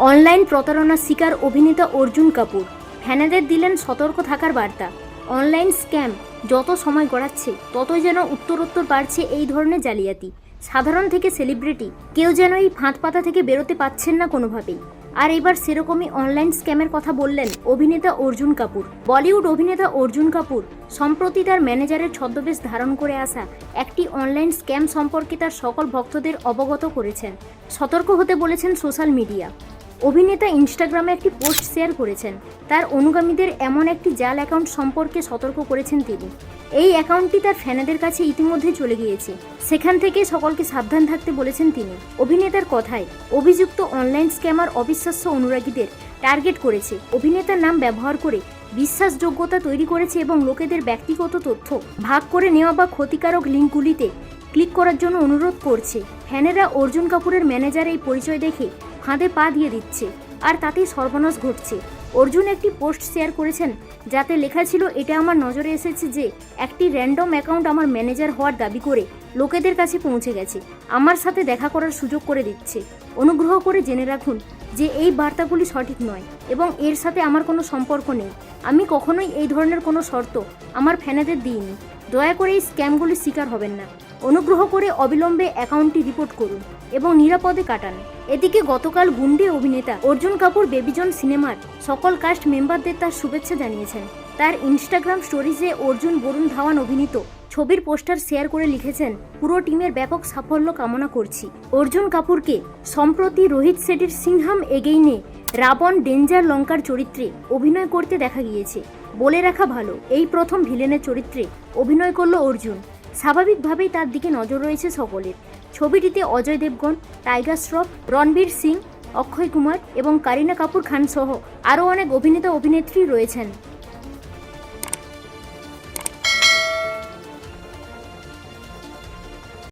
Online প্রতারণার শিকার অভিনেতা অর্জুন কাপুর ফ্যানেদের দিলেন সতর্ক থাকার বার্তা। অনলাইন স্ক্যাম যত সময় গড়াচ্ছে ততই যেন উত্তরোত্তর বাড়ছে এই ধরনের জালিয়াতি। সাধারণ থেকে সেলিব্রিটি কেউ যেন এই ফাঁদ পাতা থেকে বেরোতে পারছেন না কোনোভাবেই। আর এবার সেরকমই অনলাইন স্ক্যামের কথা বললেন অভিনেতা অর্জুন কাপুর। বলিউড অভিনেতা অর্জুন কাপুর সম্প্রতি তার ম্যানেজারের ছদ্মবেশ ধারণ করে আসা একটি অনলাইন স্ক্যাম সম্পর্কে তার সকল ভক্তদের অবগত করেছেন। সতর্ক হতে বলেছেন সোশ্যাল মিডিয়া। অভিনেতা ইনস্টাগ্রামে একটি পোস্ট শেয়ার করেছেন। তার অনুগামীদের এমন একটি জাল অ্যাকাউন্ট সম্পর্কে সতর্ক করেছেন তিনি। এই অ্যাকাউন্টটি তার ফ্যানেদের কাছে ইতিমধ্যে চলে গিয়েছে, সেখান থেকে সকলকে সাবধান থাকতে বলেছেন তিনি। অভিনেতার কথায় অভিযুক্ত অনলাইন স্ক্যামার অবিশ্বাস্য অনুরাগীদের টার্গেট করেছে, অভিনেতার নাম ব্যবহার করে বিশ্বাসযোগ্যতা তৈরি করেছে এবং লোকেদের ব্যক্তিগত তথ্য ভাগ করে নেওয়া বা ক্ষতিকারক লিঙ্কগুলিতে ক্লিক করার জন্য অনুরোধ করছে। ফ্যানেরা অর্জুন কাপুরের ম্যানেজার এই পরিচয় দেখে ফাঁদে পা দিয়ে দিচ্ছে, আর তাতেই সর্বনাশ ঘটছে। অর্জুন একটি পোস্ট শেয়ার করেছেন যাতে লেখা ছিল, এটা আমার নজরে এসেছে যে একটি র্যান্ডম অ্যাকাউন্ট আমার ম্যানেজার হওয়ার দাবি করে লোকেদের কাছে পৌঁছে গেছে, আমার সাথে দেখা করার সুযোগ করে দিচ্ছে। অনুগ্রহ করে জেনে রাখুন যে এই বার্তাগুলি সঠিক নয় এবং এর সাথে আমার কোনো সম্পর্ক নেই। আমি কখনোই এই ধরনের কোনো শর্ত আমার ফ্যানেদের দিইনি। দয়া করে এই স্ক্যামগুলির শিকার হবেন না। অনুগ্রহ করে অবিলম্বে অ্যাকাউন্টটি রিপোর্ট করুন এবং নিরাপদে কাটান। এদিকে গতকাল গুন্ডে অভিনেতা অর্জুন কাপুর বেবিজন সিনেমার সকল কাস্ট মেম্বারদের তার শুভেচ্ছা জানিয়েছেন। তার ইনস্টাগ্রাম স্টোরিজে অর্জুন বরুণ ধাওয়ান অভিনীত ছবির পোস্টার শেয়ার করে লিখেছেন, পুরো টিমের ব্যাপক সাফল্য কামনা করছি। অর্জুন কাপুরকে সম্প্রতি রোহিত শেঠির সিংহাম এগেইনে রাবণ ডেঞ্জার লঙ্কার চরিত্রে অভিনয় করতে দেখা গিয়েছে। বলে রাখা ভালো, এই প্রথম ভিলেনের চরিত্রে অভিনয় করল অর্জুন। স্বাভাবিকভাবেই তার দিকে নজর রয়েছে সকলের। ছবিটিতে অজয় দেবগন, টাইগার শ্রফ, রণবীর সিং, অক্ষয় কুমার এবং কারিনা কাপুর খান সহ আরও অনেক অভিনেতা অভিনেত্রী রয়েছেন।